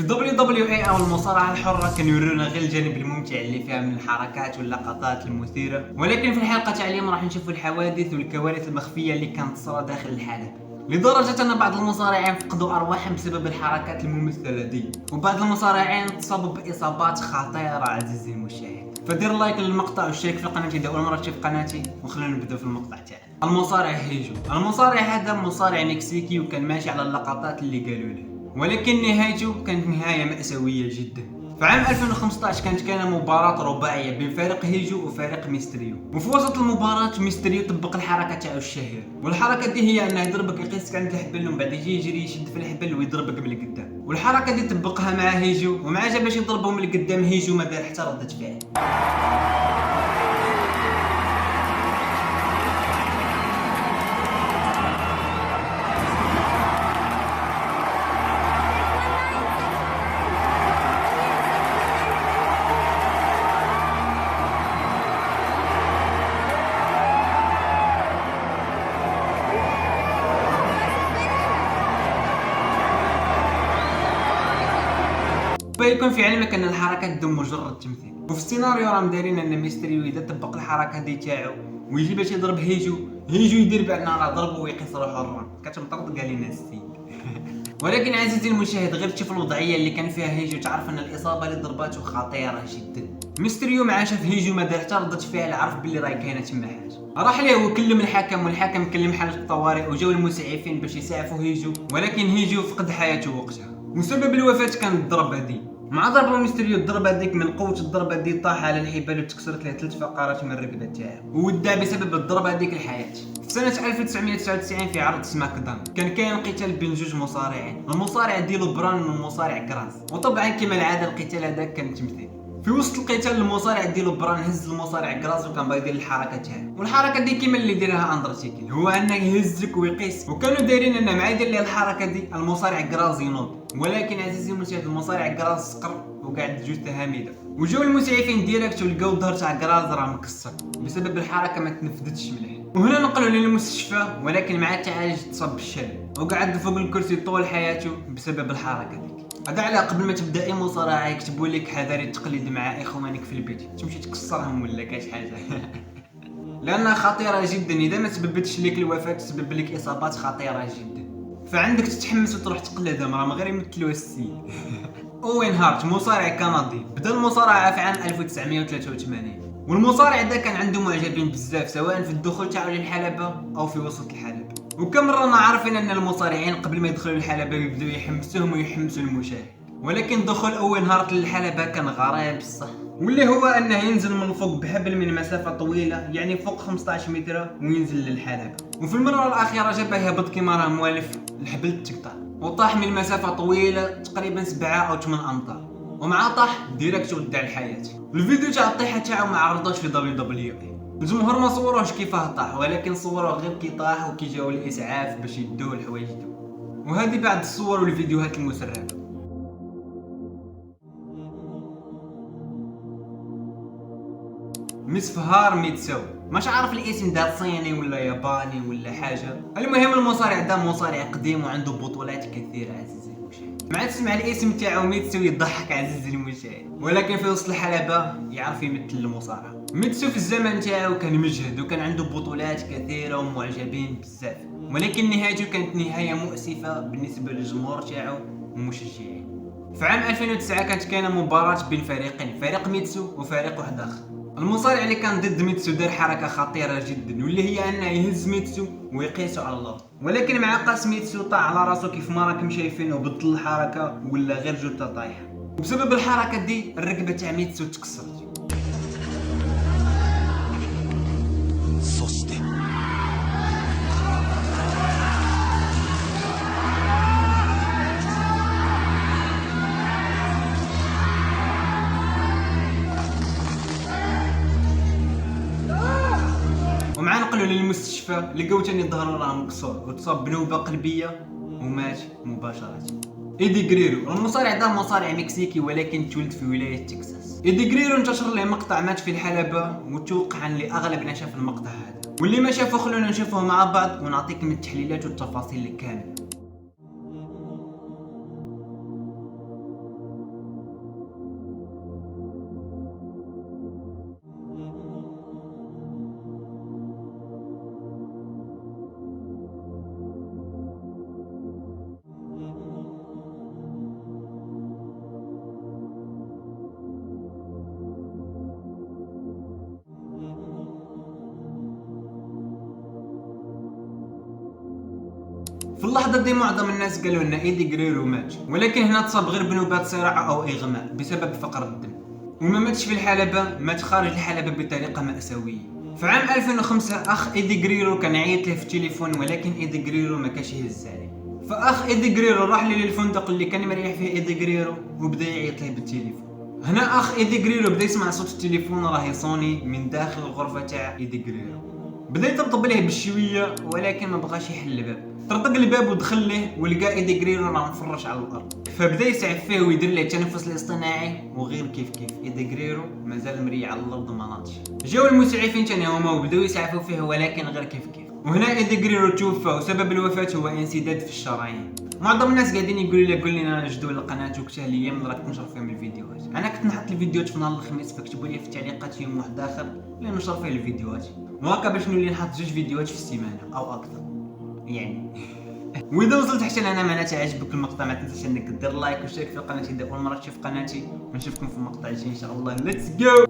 في WWE او المصارعه الحره كانوا يورونا غير الجانب الممتع اللي فيها من الحركات واللقطات المثيره، ولكن في الحلقه تاع اليوم راح نشوفوا الحوادث والكوارث المخفيه اللي كانت تصرى داخل الحلبة، لدرجه ان بعض المصارعين فقدوا ارواحهم بسبب الحركات الممثله دي، وبعض المصارعين تصابوا باصابات خطيره عزيزي المشاهد. فدير لايك للمقطع واشترك في القناه اذا اول مره تشوف قناتي، وخلونا نبداو في المقطع تاعنا. المصارع هيجو، المصارع هذا مصارع مكسيكي وكان ماشي على اللقطات اللي قالوا له، ولكن نهايته كانت نهايه مأساويه جدا. في عام 2015 كان مباراة رباعية بين فريق هيجو وفريق ميستريو، وفي وسط المباراة ميستريو طبق الحركة تاعو الشهيرة، والحركة دي هي انه يضربك يقيسك عند الحبل ومن بعد يجي يجري يشد في الحبل ويضربك من القدام، والحركة دي طبقها مع هيجو، ومع جا باش يضربه من القدام هيجو ما دار حتى ردة فعل. ويكون في علمك ان الحركات دو مجرد تمثيل، وفي السيناريو راهم دايرين ان ميستريو اذا طبق الحركه دي تاعو ويجي باش يضرب هيجو يدير بان راه ضربه ويقيس روحه الران كتمطرد قال لنا السيد. ولكن عزيزي المشاهد غير تشوف الوضعيه اللي كان فيها هيجو تعرف ان الاصابه اللي ضرباته خطيره جدا. ميستريو مع شاف هيجو ما دار حتى ردة فعل، عرف باللي راهي كاينه تما حاجه، راح ليه وكلم الحكم، والحكم كلم حاله الطوارئ وجاو المسعفين باش يسعفوا هيجو، ولكن هيجو فقد حياته وقتها، وسبب الوفاه كانت الضربه دي. مع ضربه ميستريو الضربه ديك من قوه الضربه دي طاح على الحبال وتكسرت له 3 فقرات من الركبه تاعو، وودع بسبب الضربه ديك الحياه. في سنه 1999 في عرض سماك داون كان كاين قتال بين جوج مصارعين، المصارع ديلو بران والمصارع كراس، وطبعا كما العاده القتال هذاك كان تمثيل. في وسط القتال المصارع ديلو بران هز المصارع كراس وكان باغي يدير الحركه تاعو، والحركه دي كيما اللي ديرها اندرتيكل، هو انه يهزك ويقيس، وكانوا دايرين انه مع يدير ليه الحركه دي المصارع كراس ينوض، ولكن عزيزي المشاهد المصارع كراس سقر وقاعد جثه هامده، وجاو المسعفين ديريكت ولقاو الظهر تاع كراس راه مكسر بسبب الحركه ما تنفذتش مليح، وهنا نقلوا للمستشفى، ولكن مع التعالج تصاب بالشلل وقعد فوق الكرسي طول حياته بسبب الحركه دي. هذا على قبل ما تبدا اي مصارعه يكتبوا لك حذاري التقليد مع اخوانك في البيت، تمشي تكسرهم ولا كاش حاجه لانها خطيره جدا، اذا ما سببتش لك الوفاه تسبب لك اصابات خطيره جدا، فعندك تتحمس وتروح تقلدهم، راه غير يمثلوا السيد. اوين هارت مصارع كندي بدا المصارعه في عام 1983، والمصارع ده كان عنده معجبين بزاف سواء في الدخول تاعو للحلبة او في وسط الحلبة، وكم رانا عارفين ان المصارعين قبل ما يدخلوا الحلبة يبداو يحمسوهم ويحمسوا المشاهد، ولكن دخول اوين هارت للحلبة كان غريب بصح، واللي هو انه ينزل من فوق بحبل من مسافة طويلة يعني فوق 15 متر وينزل للحلبة، وفي المرة الاخيرة جا باه يهبط كيما راه موالف الحبل تقطع، وطاح من مسافة طويلة تقريبا 7 أو 8 أمتار، ومع طاح ديريكت ودع الحياة. الفيديو تاع الطيحة تاعو ما عرضوش في WWE، الجمهور ما صوروش كيفاه طاح، ولكن صوروه غير كي طاح وكي جاو الإسعاف باش يدوه الحوايج دو، وهذه بعد الصور والفيديوهات المسربة. مسفهار ميتسو مش عارف الاسم ده صيني ولا ياباني ولا حاجه، المهم المصارع ده مصارع قديم وعنده بطولات كثيره عزيزي المشاهد، مع تسمع الاسم تاعو ميتسو يضحك عزيزي المشاهد، ولكن في وسط الحلبة يعرف يمثل المصارعه. ميتسو في الزمن تاعو كان مجهد وكان عنده بطولات كثيره ومعجبين بزاف، ولكن نهايته كانت نهايه مؤسفه بالنسبه للجمهور تاعو ومشجعين. في عام 2009 كانت كاينه مباراه بين فريقين، فريق ميتسو وفريق واحد اخر، المصارع اللي كان ضد ميتسو دار حركه خطيره جدا واللي هي انه يهز ميتسو ويقيسه على الارض، ولكن مع قاس ميتسو طاح على راسو كيف ما راكم شايفين وبطل الحركه ولا غير جثه طايحه، وبسبب الحركه دي الركبه تاع ميتسو تكسرت. ومع نقلوا للمستشفى لقاو تاني ظهره راه مكسور وتصاب بنوبه قلبيه ومات مباشره. ايدي غريرو المصارع ده مصارع مكسيكي ولكن تولد في ولايه تكساس. ايدي غريرو انتشر له مقطع مات في الحلبة، وتوقع ان اغلبنا شاف المقطع هذا، واللي ما شافه خلونا نشوفه مع بعض ونعطيكم التحليلات والتفاصيل الكامله. اللحظه دي معظم الناس قالوا ان ايدي غريرو مات، ولكن هنا تصاب غير بنوبات صراع او اغماء بسبب فقر الدم، وما ماتش في الحلبة، مات خارج الحلبة بطريقة مأساوية. في عام 2005 اخ ايدي غريرو كان عيط له في التليفون، ولكن ايدي غريرو ما كانش يهز عليه، فاخ ايدي غريرو راح للفندق اللي كان مريح فيه ايدي غريرو وبدا يعيط له بالتليفون. هنا اخ ايدي غريرو بدا يسمع صوت التليفون راه يصوني من داخل الغرفة تاع ايدي غريرو، بدا يطبطب ليه بالشويه ولكن ما بغاش يحل الباب. طرطق الباب ودخل ليه ولقى ايدي غريرو راه مفرش على الارض، فبدا يسعف فيه ويدير له التنفس الاصطناعي، وغير كيف ايدي غريرو مازال مريح على الارض وما ناضش. جاو المسعفين ثاني هما وبداو يسعفوا فيه ولكن غير كيف وهنا ايدي غريرو توفى، وسبب الوفاه هو انسداد في الشرايين. معظم الناس قاعدين يقولوا لي قول لنا جدول القناه وكتاه ليا من راك تنشر فيهم الفيديوهات. انا كنت نحط الفيديوهات في نهار الخميس، فكتبوا لي في التعليقات يوم واحد اخر اللي نشر فيه الفيديوهات، وهكا باش نولي نحط 2 فيديوهات في السيمانه او اكثر يعني. واذا وصلت حتى لهنا معناتها عجبك المقطع، ما تنساش انك دير لايك واشترك في القناه اذا اول مره تشوف قناتي، ونشوفكم في المقطع الجاي ان شاء الله. ليتس جو.